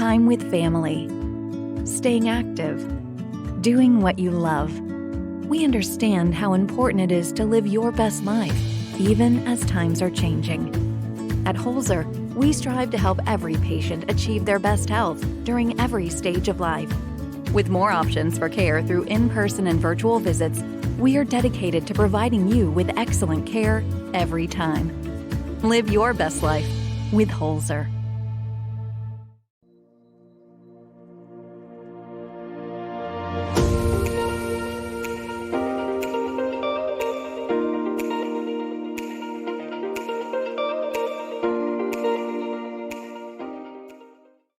time with family, staying active, doing what you love. We understand how important it is to live your best life, even as times are changing. At Holzer, we strive to help every patient achieve their best health during every stage of life. With more options for care through in-person and virtual visits, we are dedicated to providing you with excellent care every time. Live your best life with Holzer.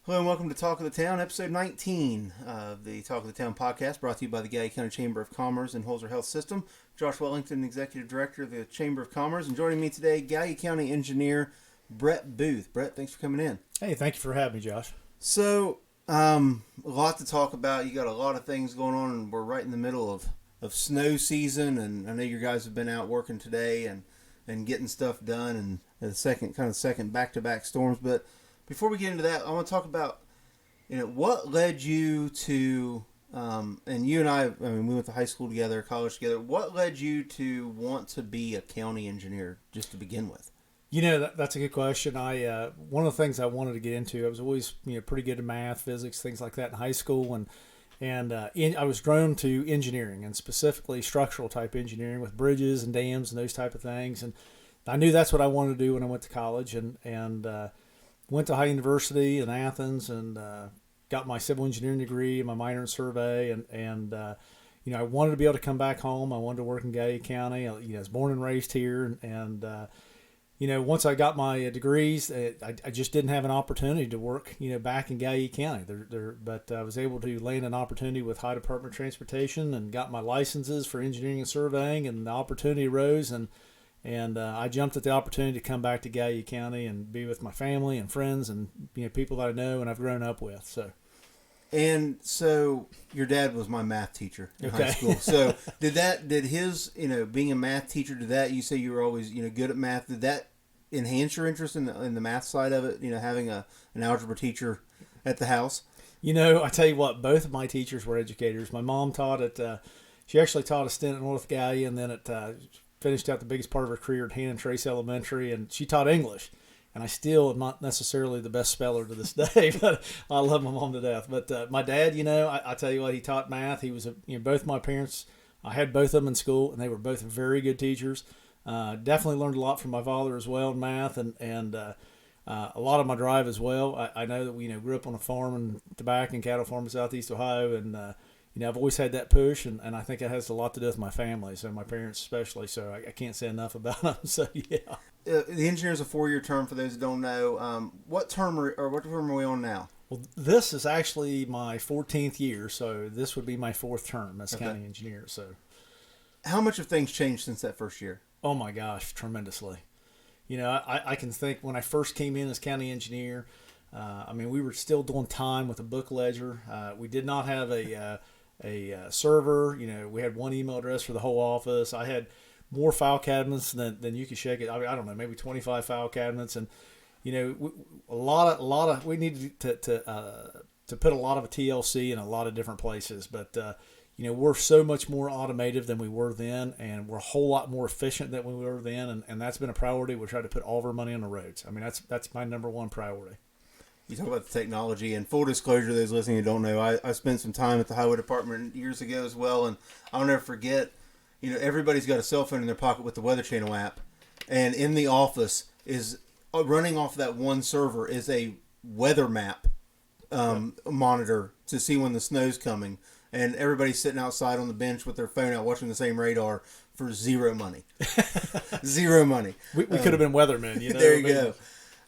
Hello and welcome to Talk of the Town, episode 19 of the Talk of the Town podcast, brought to you by the Gallia County Chamber of Commerce and Holzer Health System. Josh Wellington, Executive Director of the Chamber of Commerce, and joining me today, Gallia County Engineer Brett Boothe. Brett, thanks for coming in. Hey, thank you for having me, Josh. So, a lot to talk about. You got a lot of things going on, and we're right in the middle of snow season, and I know you guys have been out working today and getting stuff done, and the second back-to-back storms, but before we get into that, I want to talk about, what led you to, and you and I mean, we went to high school together, college together. What led you to want to be a county engineer just to begin with? That's a good question. One of the things I wanted to get into, I was always, pretty good at math, physics, things like that in high school, and I was drawn to engineering, and specifically structural type engineering with bridges and dams and those type of things. And I knew that's what I wanted to do when I went to college, and went to High University in Athens and got my civil engineering degree, my minor in survey, and I wanted to be able to come back home. I wanted to work in Gallia County. I was born and raised here, and once I got my degrees, I just didn't have an opportunity to work, back in Gallia County. But I was able to land an opportunity with High Department of Transportation and got my licenses for engineering and surveying, and the opportunity arose, and I jumped at the opportunity to come back to Gallia County and be with my family and friends and people that I know and I've grown up with. So Your dad was my math teacher in high school. So did his being a math teacher, you say you were always good at math? Did that enhance your interest in the math side of it? Having an algebra teacher at the house. I tell you what, both of my teachers were educators. My mom taught she actually taught a stint at North Gallia, and then finished out the biggest part of her career at Hannah Trace Elementary, and she taught English. And I still am not necessarily the best speller to this day, but I love my mom to death. But my dad, I tell you what, he taught math. He was, both my parents, I had both of them in school, and they were both very good teachers. Definitely learned a lot from my father as well in math, and a lot of my drive as well. I know that we grew up on a farm and tobacco and cattle farm in Southeast Ohio, and I've always had that push, and I think it has a lot to do with my family, so my parents especially, so I can't say enough about them, so yeah. The engineer is a 4-year term, for those who don't know. What term are we on now? Well, this is actually my 14th year, so this would be my 4th term as county engineer. So, how much have things changed since that first year? Oh my gosh, tremendously. I can think when I first came in as county engineer, we were still doing time with a book ledger. We did not have a server. We had one email address for the whole office. I had more file cabinets than you could shake it. I don't know, maybe 25 file cabinets, and a lot of we needed to put a lot of a TLC in a lot of different places. But we're so much more automated than we were then, and we're a whole lot more efficient than we were then, and that's been a priority. We're trying to put all of our money on the roads. That's my number one priority. You talk about the technology, and full disclosure, those listening who don't know, I spent some time at the highway department years ago as well, and I'll never forget, everybody's got a cell phone in their pocket with the Weather Channel app, and in the office is running off that one server is a weather map monitor to see when the snow's coming, and everybody's sitting outside on the bench with their phone out watching the same radar for zero money. Zero money. We could have been weathermen, There you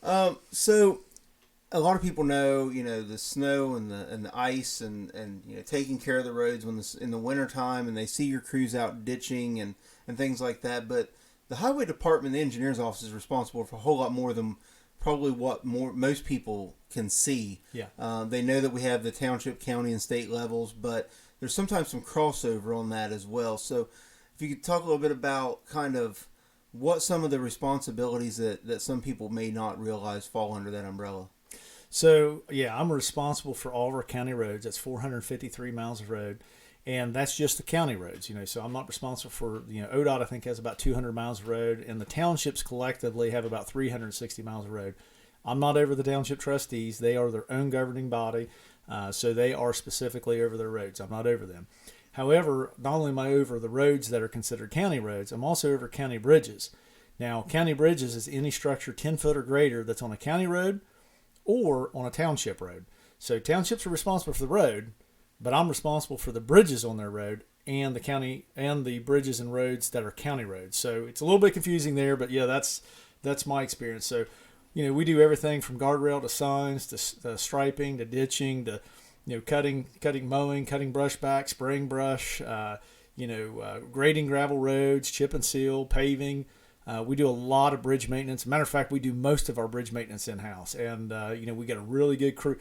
go. So a lot of people know, the snow and the ice and taking care of the roads in the wintertime, and they see your crews out ditching and things like that. But the highway department, the engineer's office, is responsible for a whole lot more than probably what most people can see. Yeah. They know that we have the township, county, and state levels, but there's sometimes some crossover on that as well. So if you could talk a little bit about kind of what some of the responsibilities that some people may not realize fall under that umbrella. So, yeah, I'm responsible for all of our county roads. That's 453 miles of road. And that's just the county roads, So I'm not responsible for, ODOT, I think, has about 200 miles of road. And the townships collectively have about 360 miles of road. I'm not over the township trustees. They are their own governing body. So they are specifically over their roads. I'm not over them. However, not only am I over the roads that are considered county roads, I'm also over county bridges. Now, county bridges is any structure 10 foot or greater that's on a county road or on a township road. So townships are responsible for the road, but I'm responsible for the bridges on their road and the county and the bridges and roads that are county roads. So it's a little bit confusing there, but yeah, that's my experience. So, we do everything from guardrail to signs to striping to ditching to cutting, mowing, cutting brush back, spraying brush, grading gravel roads, chip and seal, paving. We do a lot of bridge maintenance. Matter of fact, we do most of our bridge maintenance in-house. And, we got a really good crew.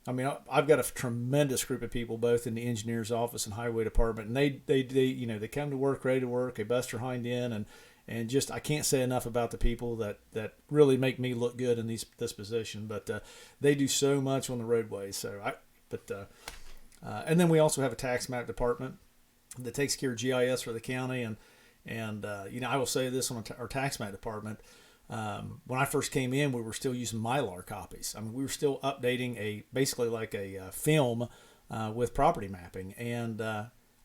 I mean, I've got a tremendous group of people, both in the engineer's office and highway department. And they come to work, ready to work. They bust their hind end. And just, I can't say enough about the people that really make me look good in this position. But they do so much on the roadways. And then we also have a tax map department that takes care of GIS for the county. And I will say this on our tax map department. When I first came in, we were still using Mylar copies. I mean, we were still updating basically like a film with property mapping. And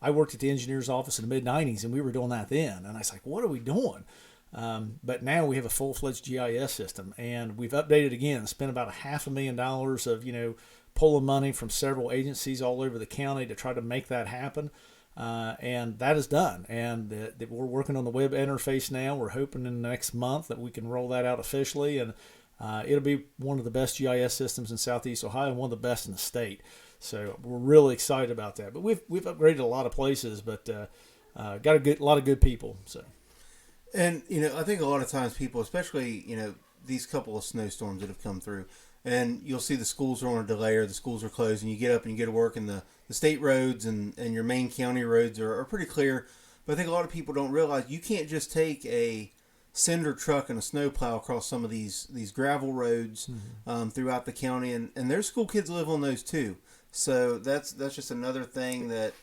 I worked at the engineer's office in the mid-'90s, and we were doing that then. And I was like, what are we doing? But now we have a full-fledged GIS system, and we've updated again, spent about $500,000 of, pulling money from several agencies all over the county to try to make that happen. And that is done. And we're working on the web interface now. We're hoping in the next month that we can roll that out officially. And it'll be one of the best GIS systems in Southeast Ohio and one of the best in the state. So we're really excited about that. But we've upgraded a lot of places, but got a lot of good people. So, and I think a lot of times people, especially these couple of snowstorms that have come through, and you'll see the schools are on a delay or the schools are closed, and you get up and you get to work, and the state roads and your main county roads are pretty clear. But I think a lot of people don't realize you can't just take a cinder truck and a snowplow across some of these gravel roads throughout the county, and their school kids live on those too. So that's just another thing that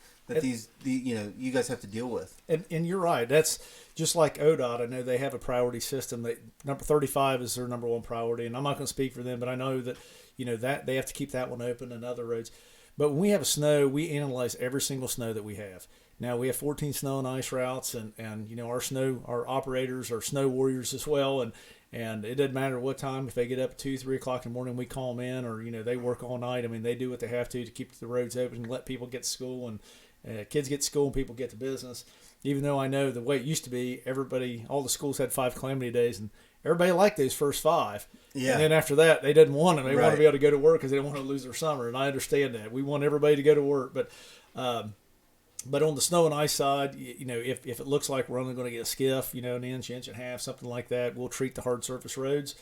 you guys have to deal with. And you're right. That's just like ODOT. I know they have a priority system. Number 35 is their number one priority, and I'm not going to speak for them, but I know that that they have to keep that one open and other roads. But when we have a snow, we analyze every single snow that we have. Now we have 14 snow and ice routes, and our operators are snow warriors as well, and it doesn't matter what time. If they get up at 2-3 o'clock in the morning, we call them in, or they work all night. I mean, they do what they have to keep the roads open and let people get to school, and kids get to school and people get to business. Even though I know the way it used to be, all the schools had 5 calamity days, and everybody liked those first 5. Yeah. And then after that, they didn't want them. They want to be able to go to work because they don't want to lose their summer. And I understand that. We want everybody to go to work. But on the snow and ice side, if it looks like we're only going to get a skiff, an inch and a half, something like that, we'll treat the hard surface roads.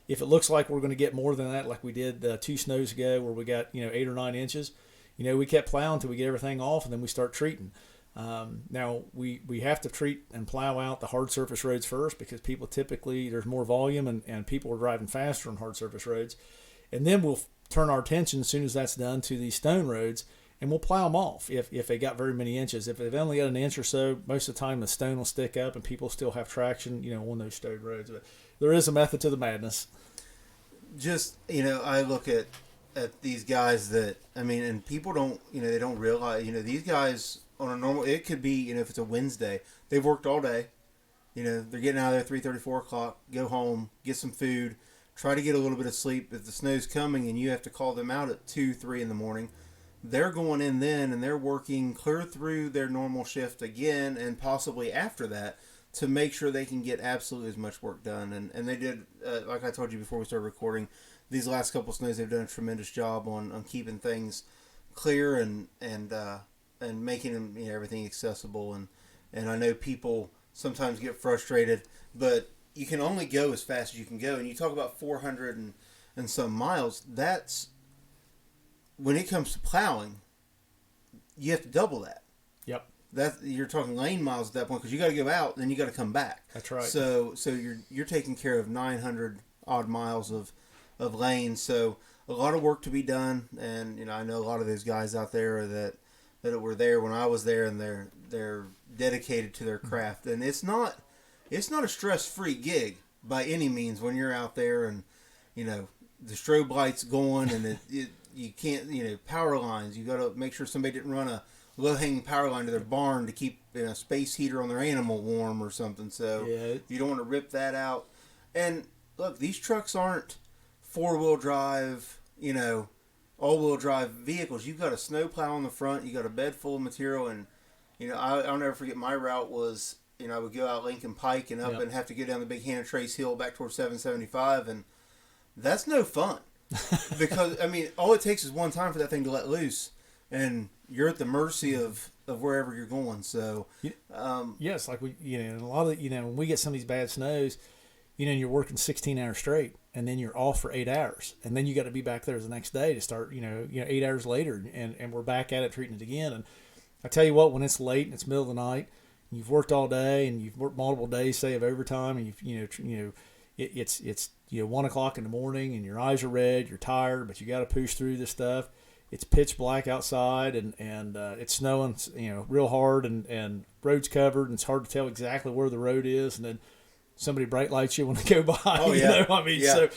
If it looks like we're going to get more than that, like we did 2 snows ago where we got, 8 or 9 inches, we kept plowing until we get everything off, and then we start treating. Now, we have to treat and plow out the hard surface roads first because people typically, there's more volume and people are driving faster on hard surface roads. And then we'll turn our attention as soon as that's done to these stone roads, and we'll plow them off if they got very many inches. If they've only got an inch or so, most of the time the stone will stick up and people still have traction, on those stone roads. But there is a method to the madness. Just, I look at these guys and people don't, they don't realize, these guys on a normal, it could be, if it's a Wednesday, they've worked all day, they're getting out of there 3:30, 4 o'clock, go home, get some food, try to get a little bit of sleep. If the snow's coming and you have to call them out at 2, 3 in the morning, they're going in then and they're working clear through their normal shift again and possibly after that to make sure they can get absolutely as much work done. And they did, like I told you before we started recording, these last couple of snows, they've done a tremendous job on keeping things clear and making them, everything accessible. And I know people sometimes get frustrated, but you can only go as fast as you can go. And you talk about 400 and some miles. That's when it comes to plowing, you have to double that. Yep. You're talking lane miles at that point because you got to go out, then you got to come back. That's right. So you're taking care of 900 odd miles of lanes. So a lot of work to be done, and I know a lot of those guys out there that were there when I was there, and they're dedicated to their craft, and it's not a stress-free gig by any means when you're out there, and the strobe lights going, and you can't, power lines, you got to make sure somebody didn't run a low-hanging power line to their barn to keep a space heater on their animal warm or something, so you don't want to rip that out. And look, these trucks aren't four-wheel drive, all-wheel drive vehicles. You've got a snowplow on the front, you got a bed full of material, and I'll never forget my route was, I would go out Lincoln Pike and up and have to go down the big Hannah Trace Hill back towards 775, and that's no fun. Because, all it takes is one time for that thing to let loose, and you're at the mercy of wherever you're going. So, yes, like a lot of when we get some of these bad snows, and you're working 16 hours straight, and then you're off for 8 hours, and then you got to be back there the next day to start, 8 hours later, and we're back at it treating it again. And I tell you what, when it's late and it's middle of the night, you've worked all day and you've worked multiple days, say, of overtime, and it's 1 o'clock in the morning and your eyes are red, you're tired, but you got to push through this stuff. It's pitch black outside, and it's snowing, real hard, and road's covered, and it's hard to tell exactly where the road is, and then somebody bright lights you when they go by. Oh, yeah. So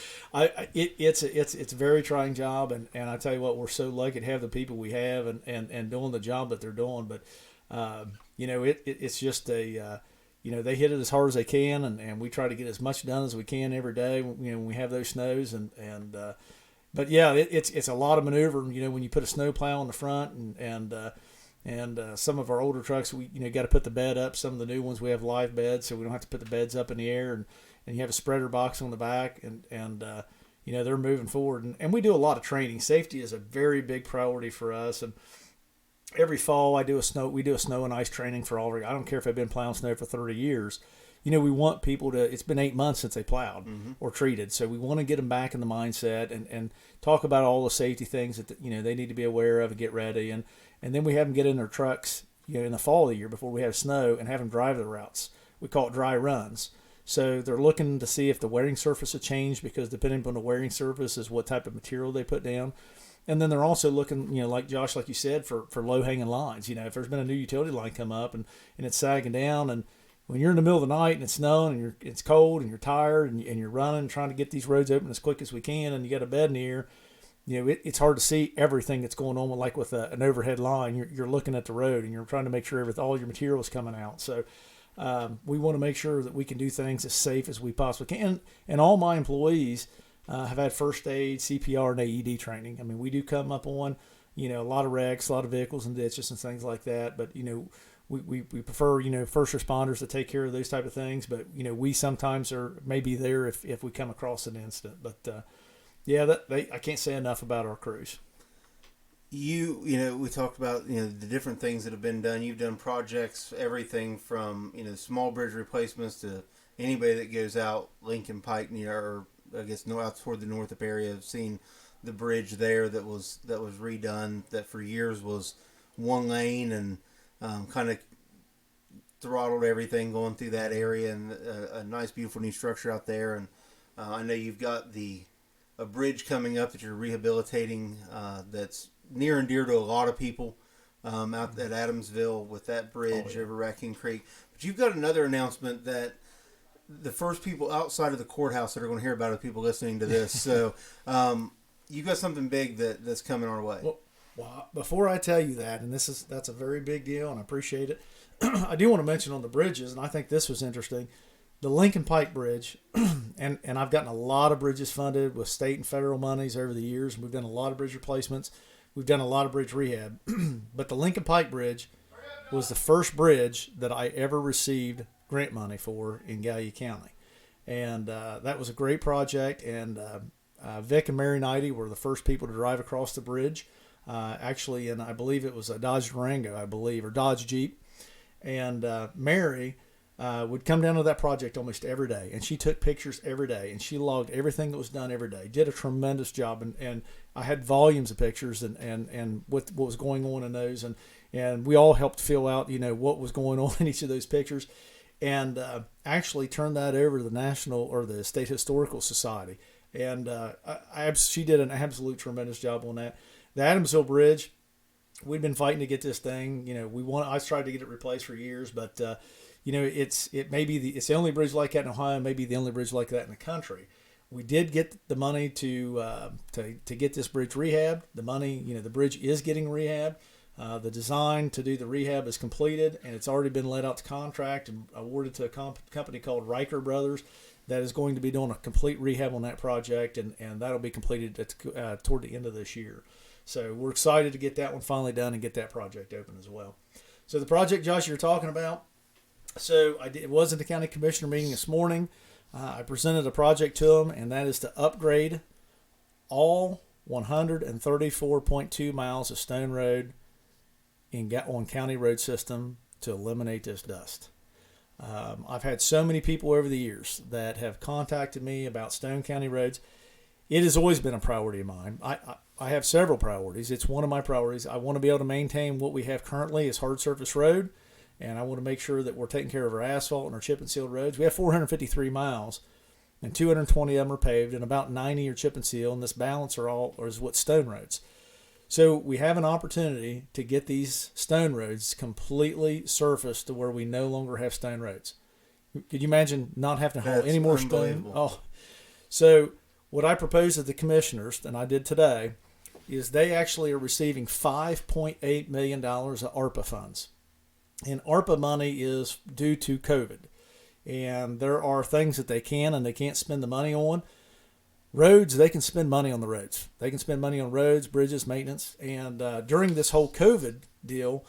it's a very trying job, and I tell you what, we're so lucky to have the people we have and doing the job that they're doing. But it's just they hit it as hard as they can, and we try to get as much done as we can every day. When we have those snows, but yeah, it's a lot of maneuver. When you put a snowplow on the front, and some of our older trucks, we got to put the bed up. Some of the new ones we have live beds, so we don't have to put the beds up in the air, and you have a spreader box on the back, and they're moving forward, and we do a lot of training. Safety is a very big priority for us, and every fall we do a snow and ice training for all. I don't care if I've been plowing snow for 30 years. We want people to. It's been 8 months since they plowed or treated, so we want to get them back in the mindset and talk about all the safety things that they need to be aware of and get ready, and then we have them get in their trucks in the fall of the year before we have snow and have them drive the routes. We call it dry runs. So they're looking to see if the wearing surface has changed, because depending on the wearing surface is what type of material they put down. And then they're also looking, like Josh, like you said, for low-hanging lines. If there's been a new utility line come up and it's sagging down, and when you're in the middle of the night and it's snowing and it's cold and you're tired and you're running, trying to get these roads open as quick as we can, and you got a bed in the air, it's hard to see everything that's going on with an overhead line. You're looking at the road and you're trying to make sure all your material is coming out. So we want to make sure that we can do things as safe as we possibly can. And all my employees have had first aid, CPR, and AED training. We do come up on, a lot of wrecks, a lot of vehicles and ditches and things like that. But, we prefer, first responders to take care of those type of things. But, we sometimes are maybe there if we come across an incident. But, I can't say enough about our crews. We talked about, the different things that have been done. You've done projects, everything from, small bridge replacements to anybody that goes out Lincoln Pike, or I guess out toward the Northup area. I've seen the bridge there that was redone, that for years was one lane, and kind of throttled everything going through that area, and a nice, beautiful new structure out there. And I know you've got a bridge coming up that you're rehabilitating that's near and dear to a lot of people out at Adamsville with that bridge over Raccoon Creek. But you've got another announcement that the first people outside of the courthouse that are going to hear about it, people listening to this. So you've got something big that's coming our way. Well, before I tell you that, and that's a very big deal, and I appreciate it, I do want to mention on the bridges, and I think this was interesting, the Lincoln Pike Bridge, and I've gotten a lot of bridges funded with state and federal monies over the years, and we've done a lot of bridge replacements. We've done a lot of bridge rehab. But the Lincoln Pike Bridge was the first bridge that I ever received grant money for in Gallia County. And that was a great project, and Vic and Mary Knighty were the first people to drive across the bridge. Actually, and I believe it was a Dodge Durango, or Dodge Jeep. And Mary would come down to that project almost every day, and she took pictures every day, and she logged everything that was done every day. Did a tremendous job, and I had volumes of pictures and what was going on in those, and we all helped fill out what was going on in each of those pictures, and actually turned that over to the National or the State Historical Society. And she did an absolute tremendous job on that. The Adamsville Bridge, we've been fighting to get this thing. I tried to get it replaced for years, but it's the only bridge like that in Ohio, maybe the only bridge like that in the country. We did get the money to get this bridge rehabbed. The money, the bridge is getting rehabbed. The design to do the rehab is completed, and it's already been let out to contract and awarded to a company called Riker Brothers that is going to be doing a complete rehab on that project, and that'll be completed toward the end of this year. So we're excited to get that one finally done and get that project open as well. So the project, Josh, you're talking about, it was at the county commissioner meeting this morning. I presented a project to them, and that is to upgrade all 134.2 miles of stone road on county road system to eliminate this dust. I've had so many people over the years that have contacted me about Stone County roads. It has always been a priority of mine. I have several priorities. It's one of my priorities. I want to be able to maintain what we have currently as hard surface road, and I want to make sure that we're taking care of our asphalt and our chip and sealed roads. We have 453 miles, and 220 of them are paved, and about 90 are chip and seal, and this balance is what stone roads. So we have an opportunity to get these stone roads completely surfaced to where we no longer have stone roads. Could you imagine not having to haul any more stone? Oh, so what I proposed to the commissioners, and I did today, is they actually are receiving $5.8 million of ARPA funds. And ARPA money is due to COVID. And there are things that they can and they can't spend the money on. Roads, they can spend money on the roads. They can spend money on roads, bridges, maintenance. And during this whole COVID deal,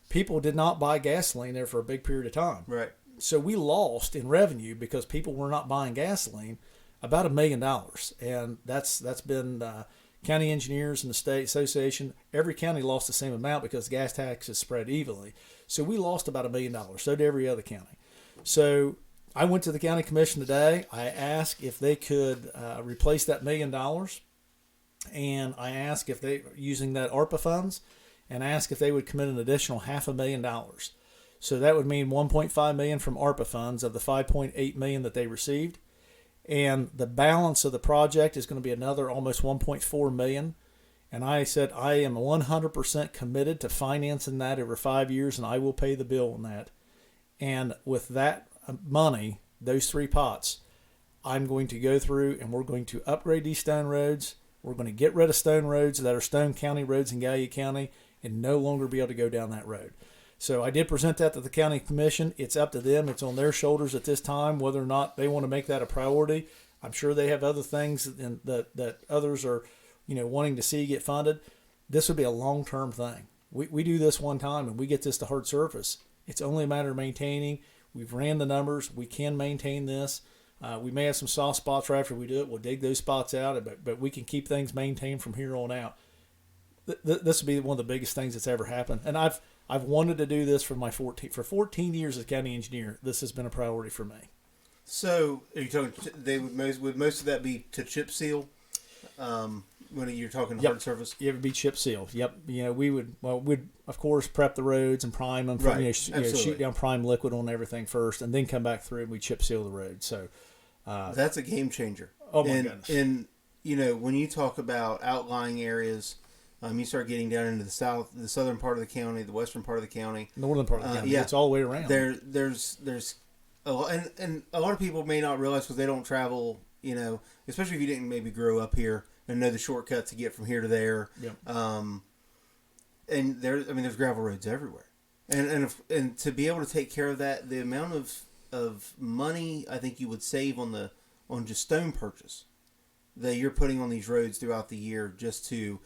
people did not buy gasoline there for a big period of time. Right. So we lost in revenue because people were not buying gasoline about $1 million. And that's been county engineers and the state association. Every county lost the same amount because gas tax is spread evenly. So we lost about $1 million. So did every other county. So I went to the county commission today. I asked if they could replace that $1 million, and I asked if they, using that ARPA funds, and asked if they would commit an additional $500,000. So that would mean $1.5 million from ARPA funds of the $5.8 million that they received, and the balance of the project is going to be another almost $1.4 million. And I said I am 100% committed to financing that over 5 years, and I will pay the bill on that. And with that money, those three pots, I'm going to go through and we're going to upgrade these stone roads. We're going to get rid of stone roads that are Stone County roads in Gallia County and no longer be able to go down that road. So I did present that to the county commission. It's up to them. It's on their shoulders at this time whether or not they want to make that a priority. I'm sure they have other things that others are wanting to see get funded. This would be a long-term thing. We do this one time and we get this to hard surface. It's only a matter of maintaining. We've ran the numbers. We can maintain this. We may have some soft spots right after we do it. We'll dig those spots out, but we can keep things maintained from here on out. This would be one of the biggest things that's ever happened. And I've wanted to do this for 14 years as county engineer. This has been a priority for me. So, are you talking? Would most of that be to chip seal? When you're talking hard surface, it would be chip seal. Yep. We'd of course prep the roads and prime them. Right. Shoot down prime liquid on everything first, and then come back through and we chip seal the road. So that's a game changer. Oh my goodness. And when you talk about outlying areas, you start getting down into the southern part of the county, the western part of the county, northern part of the county. It's all the way around. There's a lot, and a lot of people may not realize because they don't travel. Especially if you didn't maybe grow up here and know the shortcut to get from here to there. Yep. And there's gravel roads everywhere, and to be able to take care of that, the amount of money I think you would save on just stone purchase that you're putting on these roads throughout the year just to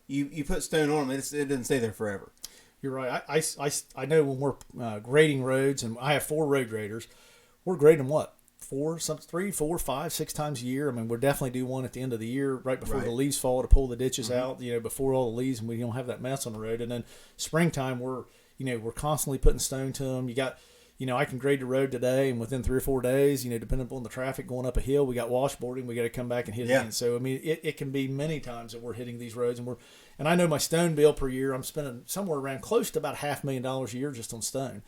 you put stone on them, it doesn't stay there forever. You're right. I know when we're grading roads, and I have 4 road graders, we're grading what? 3, 4, 5, 6 times a year. We'll definitely do one at the end of the year, right before the leaves fall, to pull the ditches out, before all the leaves, and we don't have that mess on the road. And then springtime, we're constantly putting stone to them. You got, I can grade the road today, and within 3 or 4 days, depending upon the traffic going up a hill, we got washboarding, we got to come back and hit it again. So, it can be many times that we're hitting these roads, and I know my stone bill per year, I'm spending somewhere around close to about $500,000 a year just on stone.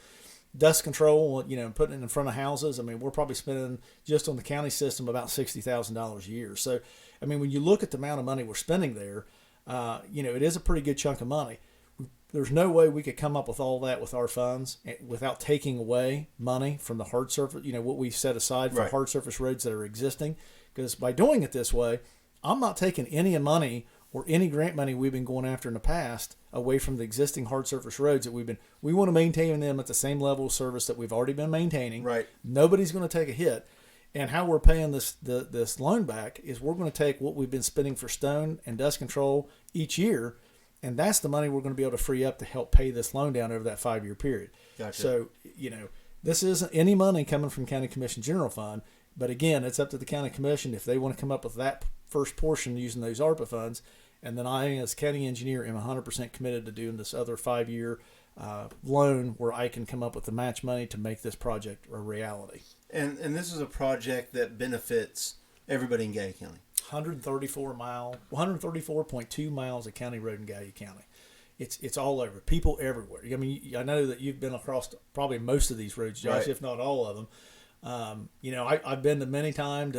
dust control, putting it in front of houses. I mean, we're probably spending just on the county system about $60,000 a year. So, I mean, when you look at the amount of money we're spending there, it is a pretty good chunk of money. There's no way we could come up with all that with our funds without taking away money from the hard surface, what we've set aside for hard surface roads that are existing. Because by doing it this way, I'm not taking any money or any grant money we've been going after in the past away from the existing hard surface roads that we want to maintain them at the same level of service that we've already been maintaining. Right. Nobody's going to take a hit. And how we're paying this loan back is we're going to take what we've been spending for stone and dust control each year, and that's the money we're going to be able to free up to help pay this loan down over that 5-year period. Gotcha. So, this isn't any money coming from County Commission General Fund, but again, it's up to the County Commission if they want to come up with that first portion using those ARPA funds. And then I, as county engineer, am 100% committed to doing this other 5-year loan where I can come up with the match money to make this project a reality. And this is a project that benefits everybody in Gallia County. 134.2 miles of county road in Gallia County. It's all over. People everywhere. I mean, I know that you've been across probably most of these roads, Josh, right, if not all of them. I've been to many times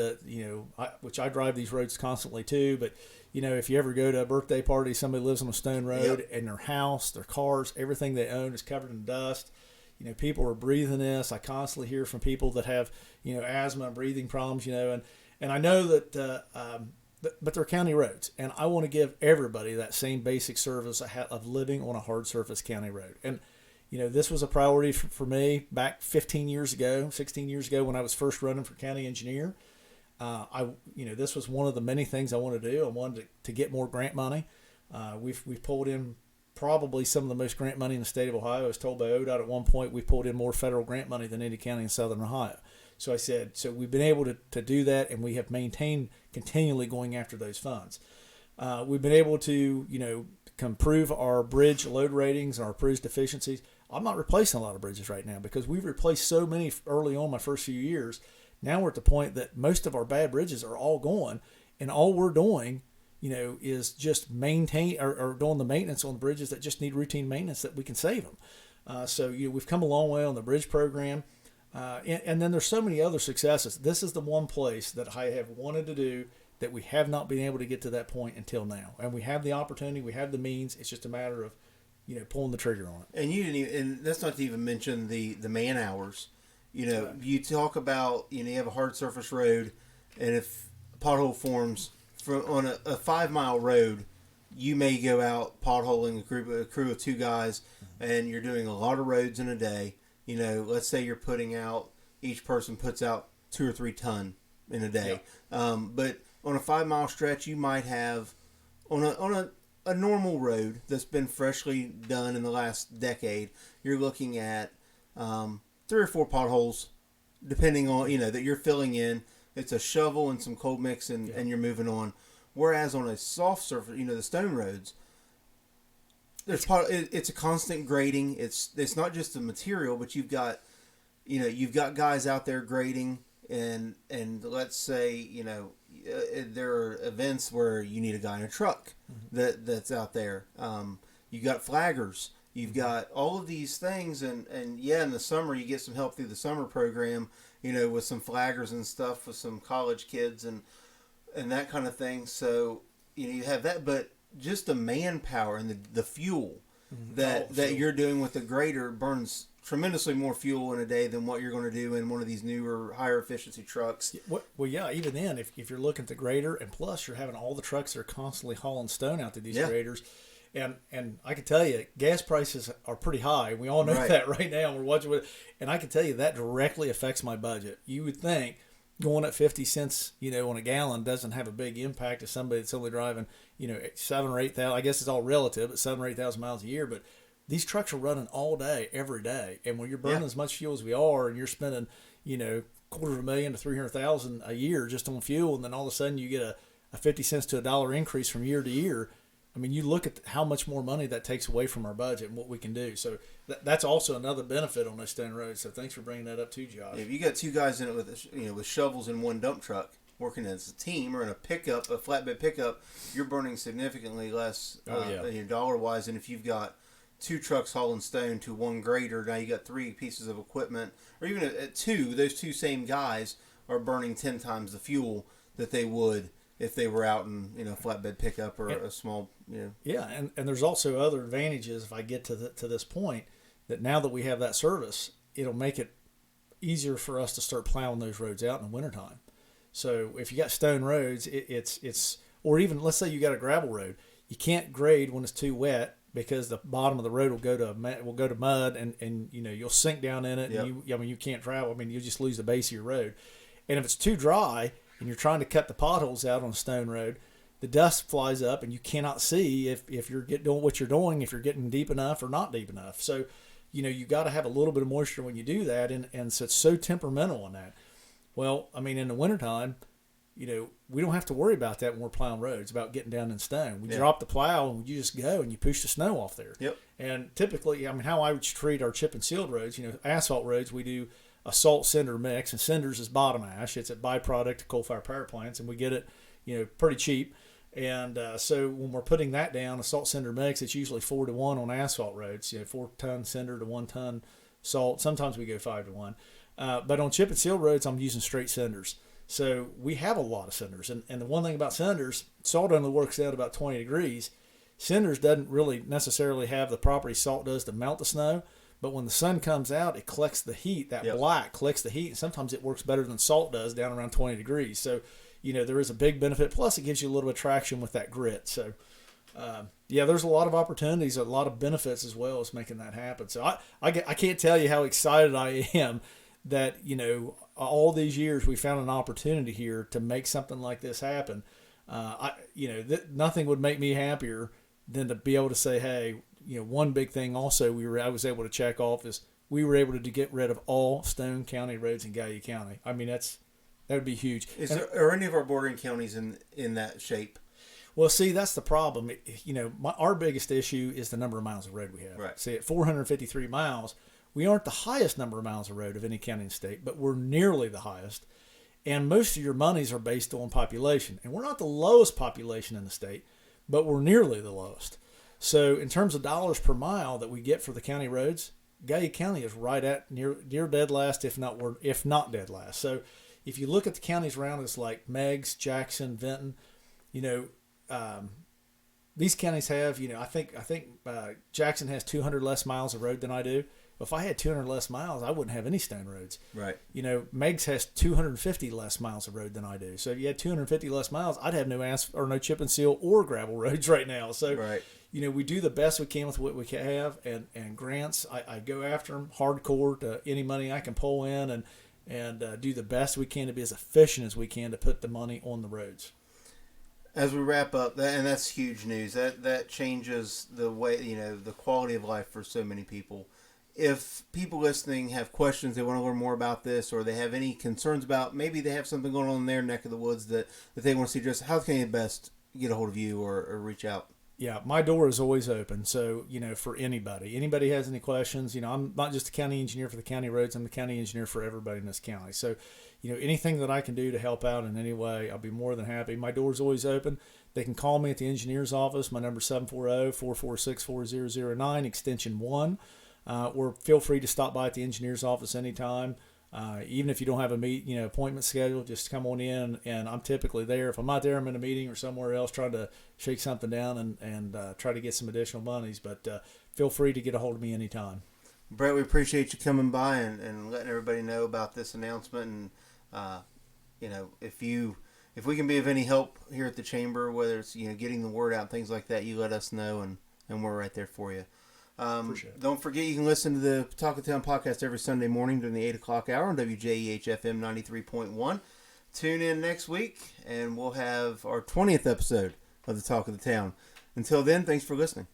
which I drive these roads constantly too, but if you ever go to a birthday party, somebody lives on a stone road, and their house, their cars, everything they own is covered in dust. People are breathing this. I constantly hear from people that have, asthma and breathing problems, and I know that, but they're county roads, and I want to give everybody that same basic service of living on a hard surface county road. And, this was a priority for me back 16 years ago when I was first running for county engineer. This was one of the many things I wanted to do. I wanted to get more grant money. We've pulled in probably some of the most grant money in the state of Ohio. I was told by ODOT at one point we pulled in more federal grant money than any county in southern Ohio. So I said, so we've been able to do that, and we have maintained continually going after those funds. We've been able to, improve our bridge load ratings and our bridge deficiencies. I'm not replacing a lot of bridges right now because we've replaced so many early on my first few years. Now we're at the point that most of our bad bridges are all gone, and all we're doing, is just maintain or doing the maintenance on the bridges that just need routine maintenance that we can save them. So we've come a long way on the bridge program. And then there's so many other successes. This is the one place that I have wanted to do that we have not been able to get to that point until now. And we have the opportunity, we have the means. It's just a matter of, pulling the trigger on it. And and that's not to even mention the man hours. You talk about, you have a hard surface road, and if a pothole forms on a 5-mile road, you may go out potholing a crew of 2 guys, and you're doing a lot of roads in a day. Let's say you're putting out, each person puts out 2 or 3 ton in a day. Yeah. But on a 5-mile stretch, you might have on a normal road that's been freshly done in the last decade, you're looking at 3 or 4 potholes, depending on, that you're filling in. It's a shovel and some cold mix, and you're moving on. Whereas on a soft surface, the stone roads, it's a constant grading. It's not just the material, but you've got guys out there grading, and let's say, there are events where you need a guy in a truck that's out there. You got flaggers. You've got all of these things, and in the summer you get some help through the summer program, with some flaggers and stuff with some college kids and that kind of thing. So you have that, but just the manpower and the fuel that you're doing with the grader burns tremendously more fuel in a day than what you're going to do in one of these newer, higher efficiency trucks. Well, yeah, even then, if you're looking at the grader, and plus you're having all the trucks that are constantly hauling stone out to these graders, and I can tell you, gas prices are pretty high. We all know that right now. We're watching it, and I can tell you that directly affects my budget. You would think going at 50 cents, on a gallon doesn't have a big impact to somebody that's only driving, 7,000 or 8,000. I guess it's all relative, but 7,000 or 8,000 miles a year. But these trucks are running all day, every day, and when you're burning as much fuel as we are, and you're spending, $250,000 to $300,000 a year just on fuel, and then all of a sudden you get a 50 cents to $1 increase from year to year. I mean, you look at how much more money that takes away from our budget and what we can do. So that's also another benefit on those stone roads. So thanks for bringing that up too, Josh. If you got 2 guys in it with shovels in one dump truck working as a team, or in a pickup, a flatbed pickup, you're burning significantly less dollar wise than if you've got 2 trucks hauling stone to 1 grader. Now you got 3 pieces of equipment, or even at 2. Those 2 same guys are burning 10 times the fuel that they would if they were out in flatbed pickup or a small Yeah, and there's also other advantages if I get to this point, that now that we have that service, it'll make it easier for us to start plowing those roads out in the wintertime. So if you got stone roads, it's or even let's say you got a gravel road, you can't grade when it's too wet because the bottom of the road will go to mud and you'll sink down in it. Yep. And you can't travel. I mean, you'll just lose the base of your road. And if it's too dry and you're trying to cut the potholes out on a stone road, the dust flies up and you cannot see if you're doing what you're doing, if you're getting deep enough or not deep enough. So, you got to have a little bit of moisture when you do that. And so it's so temperamental on that. Well, I mean, in the wintertime, we don't have to worry about that when we're plowing roads, about getting down in stone. We drop the plow and you just go and you push the snow off there. Yep. And typically, I mean, how I would treat our chip and sealed roads, asphalt roads, we do a salt cinder mix, and cinders is bottom ash. It's a byproduct of coal-fired power plants, and we get it, pretty cheap. And so when we're putting that down, a salt cinder mix, it's usually 4-to-1 on asphalt roads. 4-ton cinder to 1-ton salt. Sometimes we go 5-to-1. But on chip and seal roads, I'm using straight cinders. So we have a lot of cinders. And the one thing about cinders, salt only works out about 20 degrees. Cinders doesn't really necessarily have the property salt does to melt the snow. But when the sun comes out, it collects the heat. That black collects the heat. And sometimes it works better than salt does down around 20 degrees. So, there is a big benefit. Plus, it gives you a little bit of traction with that grit. So, there's a lot of opportunities, a lot of benefits as well as making that happen. So I can't tell you how excited I am that, all these years we found an opportunity here to make something like this happen. Nothing would make me happier than to be able to say, hey, one big thing also I was able to check off is we were able to get rid of all Stone County roads in Gallia County. I mean, that would be huge. Are any of our bordering counties in that shape? Well, see, that's the problem. Our biggest issue is the number of miles of road we have. Right. See, at 453 miles, we aren't the highest number of miles of road of any county in the state, but we're nearly the highest. And most of your monies are based on population. And we're not the lowest population in the state, but we're nearly the lowest. So in terms of dollars per mile that we get for the county roads, Gallia County is right at near dead last, if not dead last. So if you look at the counties around us like Meigs, Jackson, Vinton, these counties have, I think Jackson has 200 less miles of road than I do. If I had 200 less miles, I wouldn't have any stone roads. Right. Meigs has 250 less miles of road than I do. So if you had 250 less miles, I'd have no chip and seal or gravel roads right now. So, right. We do the best we can with what we have, and grants, I go after them hardcore to any money I can pull in and do the best we can to be as efficient as we can to put the money on the roads. As we wrap up, and that's huge news. That changes the way, the quality of life for so many people. If people listening have questions, they want to learn more about this, or they have any concerns about, maybe they have something going on in their neck of the woods that they want to see addressed, how can they best get a hold of you or reach out? Yeah, my door is always open. So, for anybody has any questions, I'm not just a county engineer for the county roads. I'm the county engineer for everybody in this county. So, anything that I can do to help out in any way, I'll be more than happy. My door is always open. They can call me at the engineer's office. My number is 740-446-4009, extension 1. Or feel free to stop by at the engineer's office anytime. Even if you don't have a appointment scheduled, just come on in, and I'm typically there. If I'm not there, I'm in a meeting or somewhere else trying to shake something down and try to get some additional monies. But feel free to get a hold of me anytime. Brett, we appreciate you coming by and letting everybody know about this announcement. And if we can be of any help here at the chamber, whether it's getting the word out, things like that, you let us know, and we're right there for you. Don't forget you can listen to the Talk of Town podcast every Sunday morning during the 8 o'clock hour on WJEH-FM 93.1. Tune in next week, and we'll have our 20th episode of the Talk of the Town. Until then, thanks for listening.